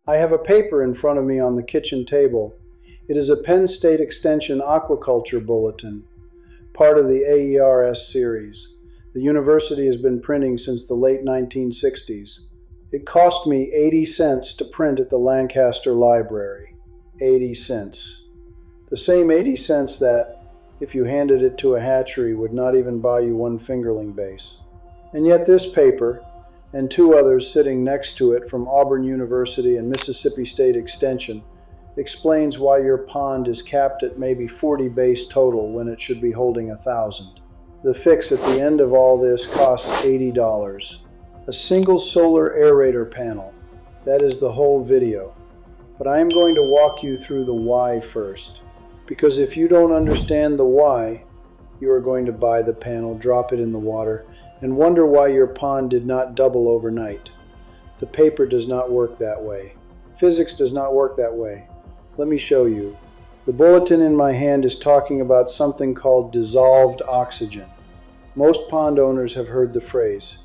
I have a paper in front of me on the kitchen table. It is a Penn State Extension Aquaculture Bulletin, part of the AERS series. The university has been printing since the late 1960s. It cost me 80 cents to print at the Lancaster Library. 80 cents. The same 80 cents that, if you handed it to a hatchery, would not even buy you one fingerling base. And yet this paper, and two others sitting next to it from Auburn University and Mississippi State Extension, explains why your pond is capped at maybe 40 base total when it should be holding 1,000. The fix at the end of all this costs $80. A single solar aerator panel. That is the whole video. But I am going to walk you through the why first. Because if you don't understand the why, you are going to buy the panel, drop it in the water, and wonder why your pond did not double overnight. The paper does not work that way. Physics does not work that way. Let me show you. The bulletin in my hand is talking about something called dissolved oxygen. Most pond owners have heard the phrase.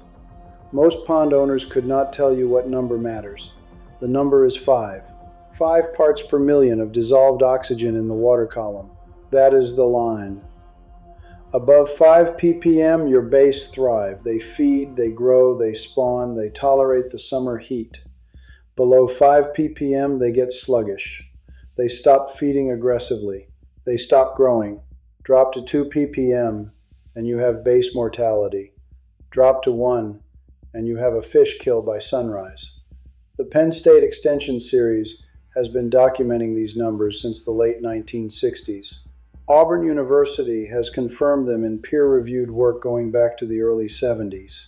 Most pond owners could not tell you what number matters. The number is 5. 5 parts per million of dissolved oxygen in the water column. That is the line. Above 5 ppm, your base thrive. They feed, they grow, they spawn, they tolerate the summer heat. Below 5 ppm, they get sluggish. They stop feeding aggressively. They stop growing. Drop to 2 ppm, and you have base mortality. Drop to 1, and you have a fish killed by sunrise. The Penn State Extension Series has been documenting these numbers since the late 1960s. Auburn University has confirmed them in peer-reviewed work going back to the early 70s.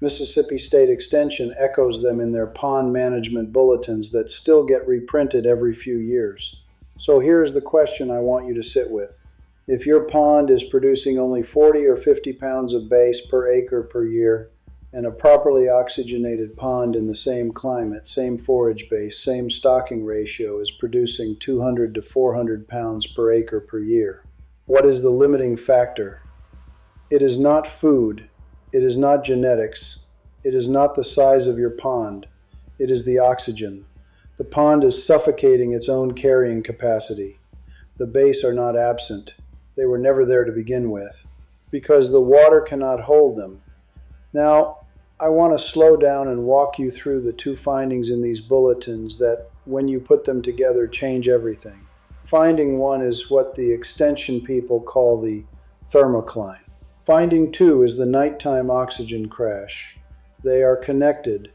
Mississippi State Extension echoes them in their pond management bulletins that still get reprinted every few years. So here's the question I want you to sit with. If your pond is producing only 40 or 50 pounds of base per acre per year, and a properly oxygenated pond in the same climate, same forage base, same stocking ratio is producing 200 to 400 pounds per acre per year. What is the limiting factor? It is not food. It is not genetics. It is not the size of your pond. It is the oxygen. The pond is suffocating its own carrying capacity. The base are not absent. They were never there to begin with, because the water cannot hold them. Now, I want to slow down and walk you through the two findings in these bulletins that, when you put them together, change everything. Finding 1 is what the extension people call the thermocline. Finding 2 is the nighttime oxygen crash. They are connected.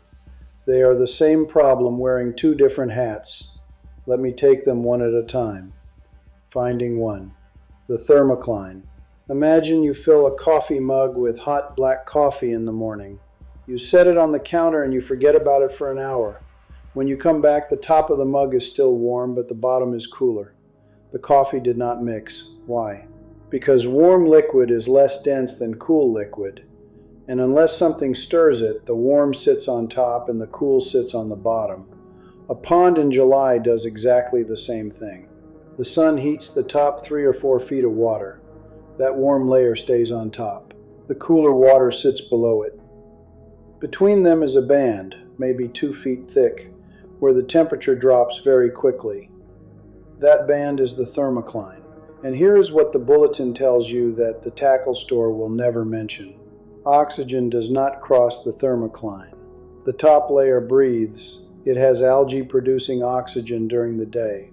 They are the same problem wearing 2 different hats. Let me take them one at a time. Finding 1. The thermocline. Imagine you fill a coffee mug with hot black coffee in the morning. You set it on the counter and you forget about it for an hour. When you come back, the top of the mug is still warm, but the bottom is cooler. The coffee did not mix. Why? Because warm liquid is less dense than cool liquid, and unless something stirs it, the warm sits on top and the cool sits on the bottom. A pond in July does exactly the same thing. The sun heats the top 3 or 4 feet of water. That warm layer stays on top. The cooler water sits below it. Between them is a band, maybe 2 feet thick, where the temperature drops very quickly. That band is the thermocline. And here is what the bulletin tells you that the tackle store will never mention. Oxygen does not cross the thermocline. The top layer breathes. It has algae producing oxygen during the day.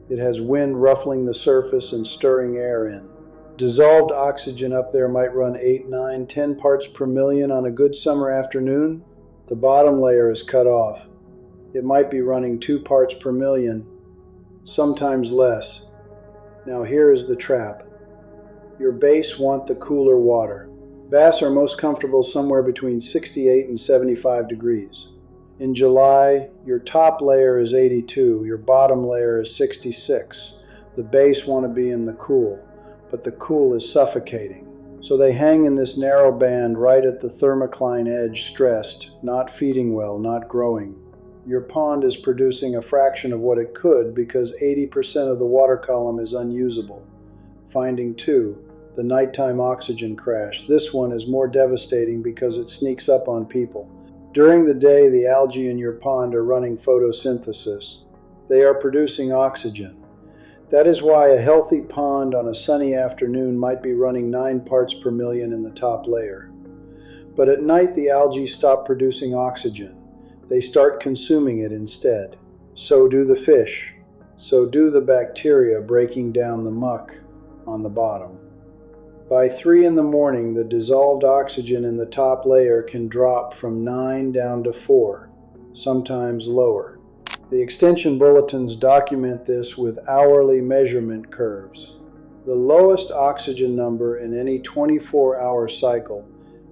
It has wind ruffling the surface and stirring air in. Dissolved oxygen up there might run 8, 9, 10 parts per million on a good summer afternoon. The bottom layer is cut off. It might be running 2 parts per million, sometimes less. Now here is the trap. Your base want the cooler water. Bass are most comfortable somewhere between 68 and 75 degrees. In July, your top layer is 82, your bottom layer is 66. The base want to be in the cool, but the cool is suffocating. So they hang in this narrow band right at the thermocline edge, stressed, not feeding well, not growing. Your pond is producing a fraction of what it could because 80% of the water column is unusable. Finding 2, the nighttime oxygen crash. This one is more devastating because it sneaks up on people. During the day, the algae in your pond are running photosynthesis. They are producing oxygen. That is why a healthy pond on a sunny afternoon might be running 9 parts per million in the top layer. But at night, the algae stop producing oxygen. They start consuming it instead. So do the fish. So do the bacteria breaking down the muck on the bottom. By 3 in the morning, the dissolved oxygen in the top layer can drop from 9 down to 4, sometimes lower. The extension bulletins document this with hourly measurement curves. The lowest oxygen number in any 24-hour cycle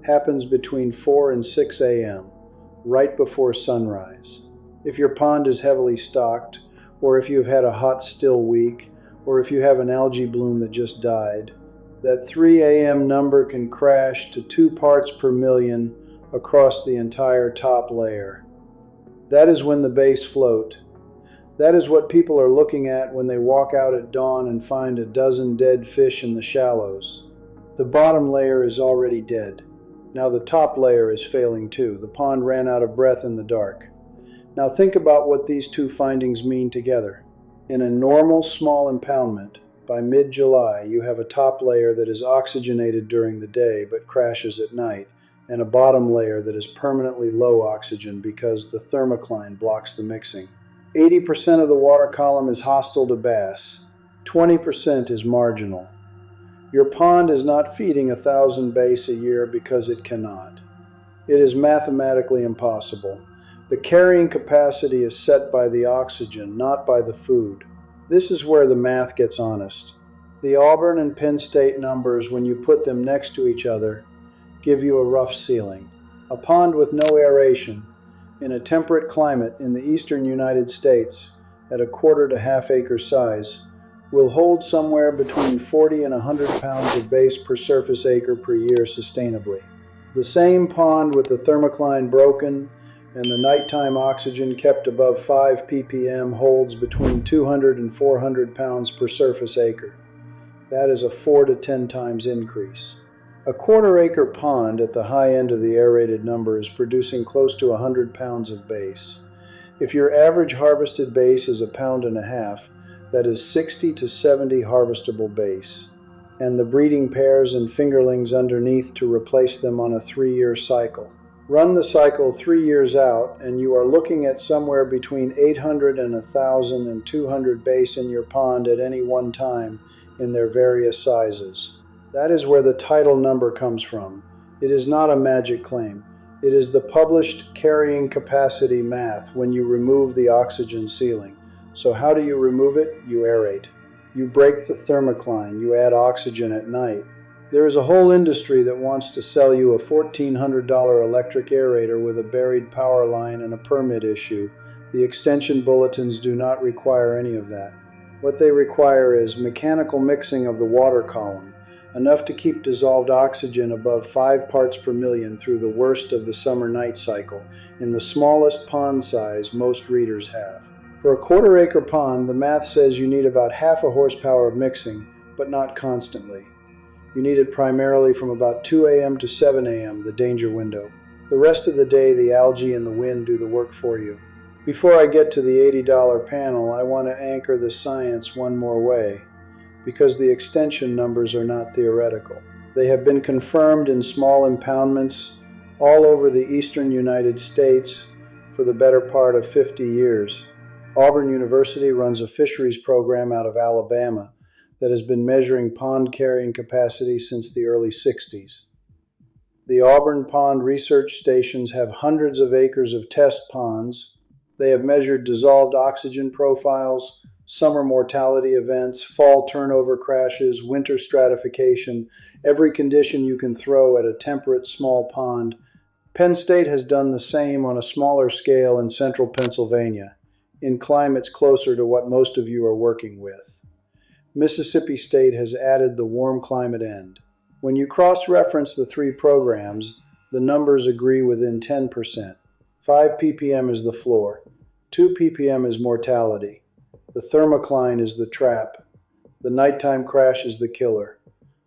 happens between 4 and 6 a.m., right before sunrise. If your pond is heavily stocked, or if you've had a hot still week, or if you have an algae bloom that just died, that 3 a.m. number can crash to 2 parts per million across the entire top layer. That is when the bass float. That is what people are looking at when they walk out at dawn and find a dozen dead fish in the shallows. The bottom layer is already dead. Now the top layer is failing too. The pond ran out of breath in the dark. Now think about what these two findings mean together. In a normal small impoundment, by mid-July, you have a top layer that is oxygenated during the day but crashes at night, and a bottom layer that is permanently low oxygen because the thermocline blocks the mixing. 80% of the water column is hostile to bass. 20% is marginal. Your pond is not feeding 1,000 bass a year because it cannot. It is mathematically impossible. The carrying capacity is set by the oxygen, not by the food. This is where the math gets honest. The Auburn and Penn State numbers, when you put them next to each other, give you a rough ceiling. A pond with no aeration, in a temperate climate in the eastern United States, at a 1/4 to 1/2 acre size, will hold somewhere between 40 and 100 pounds of bass per surface acre per year sustainably. The same pond with the thermocline broken and the nighttime oxygen kept above 5 ppm holds between 200 and 400 pounds per surface acre. That is a 4 to 10 times increase. A 1/4 acre pond at the high end of the aerated number is producing close to 100 pounds of bass. If your average harvested bass is 1.5 pounds, that is 60 to 70 harvestable bass, and the breeding pairs and fingerlings underneath to replace them on a 3-year cycle. Run the cycle 3 years out, and you are looking at somewhere between 800 and 1,000 and 200 bass in your pond at any one time in their various sizes. That is where the title number comes from. It is not a magic claim. It is the published carrying capacity math when you remove the oxygen ceiling. So how do you remove it? You aerate. You break the thermocline. You add oxygen at night. There is a whole industry that wants to sell you a $1,400 electric aerator with a buried power line and a permit issue. The extension bulletins do not require any of that. What they require is mechanical mixing of the water column, enough to keep dissolved oxygen above 5 parts per million through the worst of the summer night cycle, in the smallest pond size most readers have. For a 1/4 acre pond, the math says you need about 1/2 horsepower of mixing, but not constantly. You need it primarily from about 2 a.m. to 7 a.m., the danger window. The rest of the day, the algae and the wind do the work for you. Before I get to the $80 panel, I want to anchor the science one more way, because the extension numbers are not theoretical. They have been confirmed in small impoundments all over the eastern United States for the better part of 50 years. Auburn University runs a fisheries program out of Alabama that has been measuring pond carrying capacity since the early 60s. The Auburn Pond research stations have hundreds of acres of test ponds. They have measured dissolved oxygen profiles, summer mortality events, fall turnover crashes, winter stratification, every condition you can throw at a temperate small pond. Penn State has done the same on a smaller scale in central Pennsylvania, in climates closer to what most of you are working with. Mississippi State has added the warm climate end. When you cross-reference the 3 programs, the numbers agree within 10%. 5 ppm is the floor. 2 ppm is mortality. The thermocline is the trap. The nighttime crash is the killer.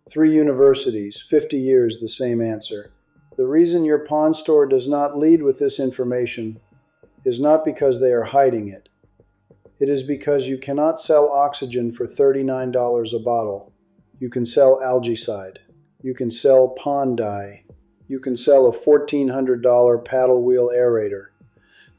3 universities, 50 years, the same answer. The reason your pond store does not lead with this information is not because they are hiding it. It is because you cannot sell oxygen for $39 a bottle. You can sell algaecide. You can sell pond dye. You can sell a $1,400 paddle wheel aerator.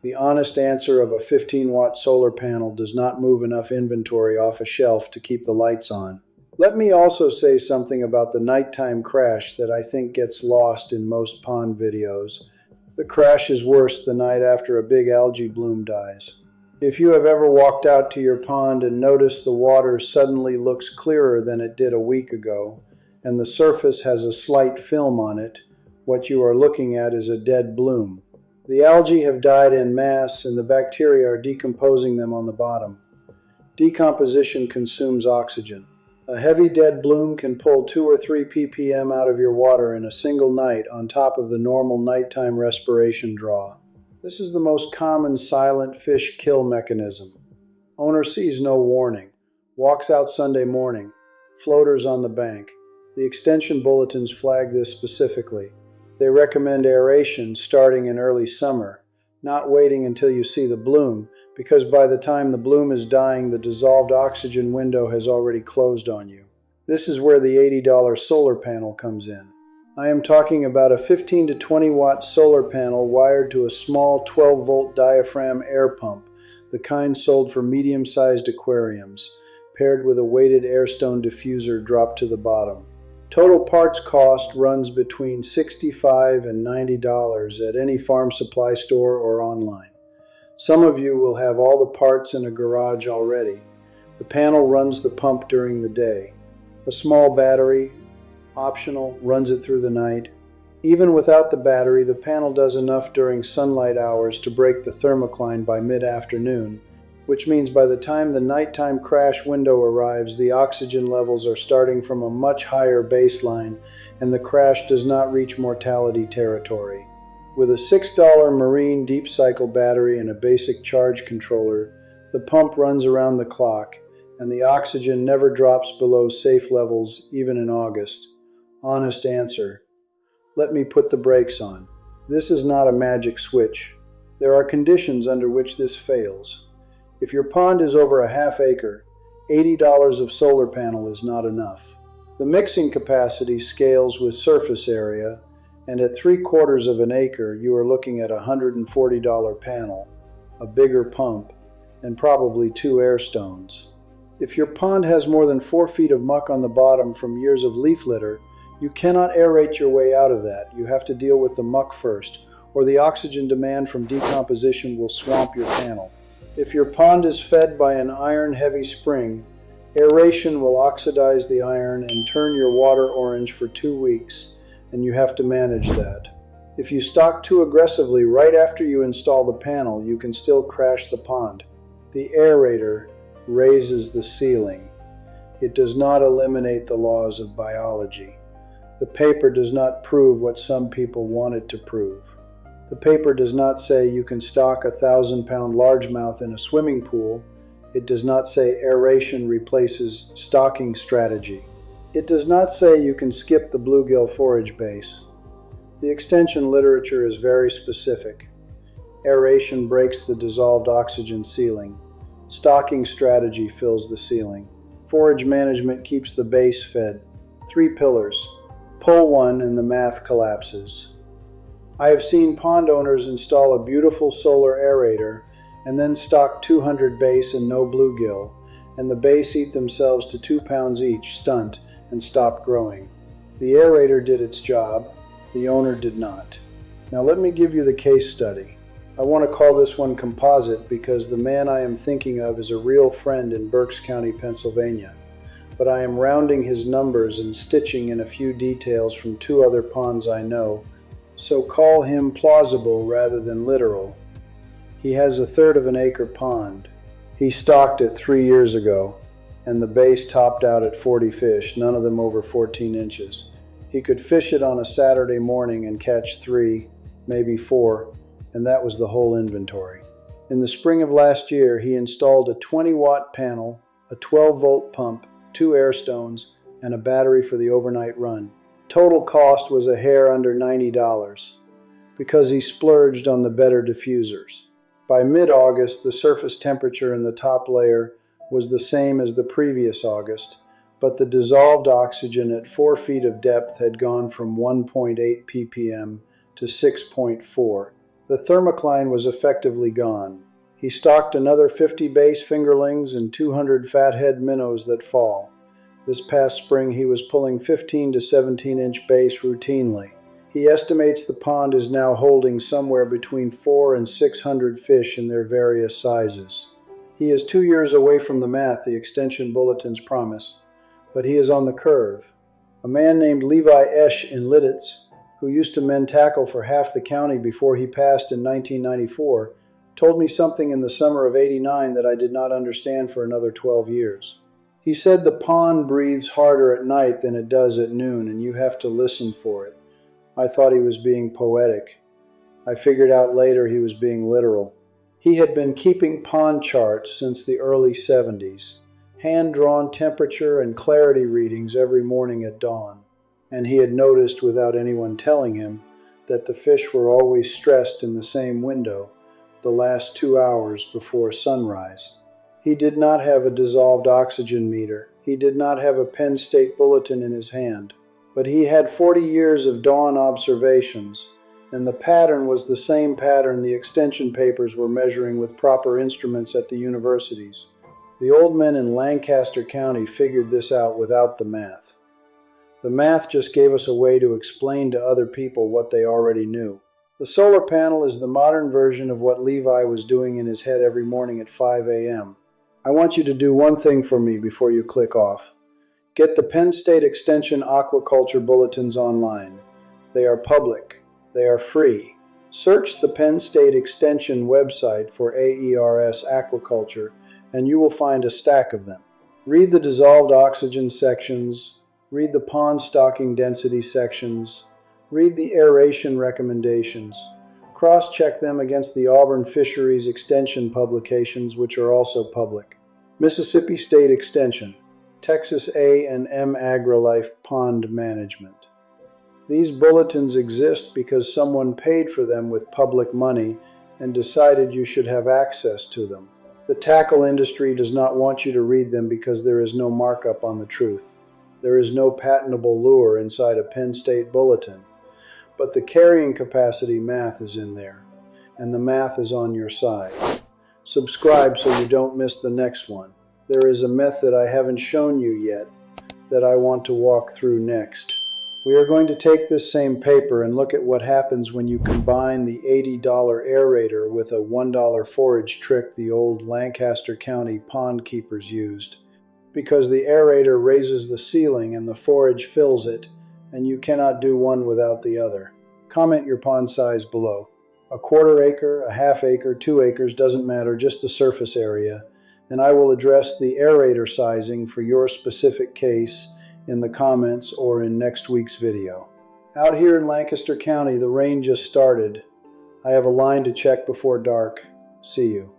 The honest answer of a 15-watt solar panel does not move enough inventory off a shelf to keep the lights on. Let me also say something about the nighttime crash that I think gets lost in most pond videos. The crash is worse the night after a big algae bloom dies. If you have ever walked out to your pond and noticed the water suddenly looks clearer than it did a week ago, and the surface has a slight film on it, what you are looking at is a dead bloom. The algae have died en masse and the bacteria are decomposing them on the bottom. Decomposition consumes oxygen. A heavy dead bloom can pull 2 or 3 ppm out of your water in a single night on top of the normal nighttime respiration draw. This is the most common silent fish kill mechanism. Owner sees no warning, walks out Sunday morning, floaters on the bank. The extension bulletins flag this specifically. They recommend aeration starting in early summer, not waiting until you see the bloom, because by the time the bloom is dying, the dissolved oxygen window has already closed on you. This is where the $80 solar panel comes in. I am talking about a 15 to 20 watt solar panel wired to a small 12-volt diaphragm air pump, the kind sold for medium-sized aquariums, paired with a weighted airstone diffuser dropped to the bottom. Total parts cost runs between $65 and $90 at any farm supply store or online. Some of you will have all the parts in a garage already. The panel runs the pump during the day. A small battery, optional, runs it through the night. Even without the battery, the panel does enough during sunlight hours to break the thermocline by mid-afternoon, which means by the time the nighttime crash window arrives, the oxygen levels are starting from a much higher baseline and the crash does not reach mortality territory. With a $6 marine deep cycle battery and a basic charge controller, the pump runs around the clock and the oxygen never drops below safe levels even in August. Honest answer. Let me put the brakes on. This is not a magic switch. There are conditions under which this fails. If your pond is over a half acre, $80 of solar panel is not enough. The mixing capacity scales with surface area, and at 3/4 of an acre you are looking at a $140 panel, a bigger pump, and probably 2 air stones. If your pond has more than 4 feet of muck on the bottom from years of leaf litter, you cannot aerate your way out of that. You have to deal with the muck first, or the oxygen demand from decomposition will swamp your panel. If your pond is fed by an iron-heavy spring, aeration will oxidize the iron and turn your water orange for 2 weeks, and you have to manage that. If you stock too aggressively right after you install the panel, you can still crash the pond. The aerator raises the ceiling. It does not eliminate the laws of biology. The paper does not prove what some people want it to prove. The paper does not say you can stock a 1,000-pound largemouth in a swimming pool. It does not say aeration replaces stocking strategy. It does not say you can skip the bluegill forage base. The extension literature is very specific. Aeration breaks the dissolved oxygen ceiling. Stocking strategy fills the ceiling. Forage management keeps the base fed. 3 pillars. Pull one and the math collapses. I have seen pond owners install a beautiful solar aerator and then stock 200 base and no bluegill, and the base eat themselves to 2 pounds each, stunt, and stop growing. The aerator did its job, the owner did not. Now let me give you the case study. I want to call this one composite because the man I am thinking of is a real friend in Berks County, Pennsylvania, but I am rounding his numbers and stitching in a few details from 2 other ponds I know, so call him plausible rather than literal. He has a 1/3 of an acre pond. He stocked it 3 years ago, and the base topped out at 40 fish, none of them over 14 inches. He could fish it on a Saturday morning and catch 3, maybe 4, and that was the whole inventory. In the spring of last year, he installed a 20-watt panel, a 12-volt pump, 2 air stones, and a battery for the overnight run. Total cost was a hair under $90 because he splurged on the better diffusers. By mid-August, the surface temperature in the top layer was the same as the previous August, but the dissolved oxygen at 4 feet of depth had gone from 1.8 ppm to 6.4. The thermocline was effectively gone. He stocked another 50 base fingerlings and 200 fathead minnows that fall. This past spring he was pulling 15 to 17-inch bass routinely. He estimates the pond is now holding somewhere between 400 and 600 fish in their various sizes. He is 2 years away from the math the extension bulletins promise, but he is on the curve. A man named Levi Esh in Lititz, who used to men tackle for half the county before he passed in 1994, told me something in the summer of '89 that I did not understand for another 12 years. He said the pond breathes harder at night than it does at noon, and you have to listen for it. I thought he was being poetic. I figured out later he was being literal. He had been keeping pond charts since the early 70s, hand-drawn temperature and clarity readings every morning at dawn, and he had noticed without anyone telling him that the fish were always stressed in the same window, the last 2 hours before sunrise. He did not have a dissolved oxygen meter. He did not have a Penn State bulletin in his hand. But he had 40 years of dawn observations, and the pattern was the same pattern the extension papers were measuring with proper instruments at the universities. The old men in Lancaster County figured this out without the math. The math just gave us a way to explain to other people what they already knew. The solar panel is the modern version of what Levi was doing in his head every morning at 5 a.m. I want you to do one thing for me before you click off. Get the Penn State Extension Aquaculture Bulletins online. They are public. They are free. Search the Penn State Extension website for AERS Aquaculture, and you will find a stack of them. Read the dissolved oxygen sections. Read the pond stocking density sections. Read the aeration recommendations. Cross-check them against the Auburn Fisheries Extension publications, which are also public. Mississippi State Extension, Texas A&M AgriLife Pond Management. These bulletins exist because someone paid for them with public money and decided you should have access to them. The tackle industry does not want you to read them because there is no markup on the truth. There is no patentable lure inside a Penn State bulletin. But the carrying capacity math is in there, and the math is on your side. Subscribe so you don't miss the next one. There is a method I haven't shown you yet that I want to walk through next. We are going to take this same paper and look at what happens when you combine the $80 aerator with a $1 forage trick the old Lancaster County pond keepers used. Because the aerator raises the ceiling and the forage fills it, and you cannot do one without the other. Comment your pond size below. A 1/4 acre, a 1/2 acre, 2 acres, doesn't matter, just the surface area, and I will address the aerator sizing for your specific case in the comments or in next week's video. Out here in Lancaster County, the rain just started. I have a line to check before dark. See you.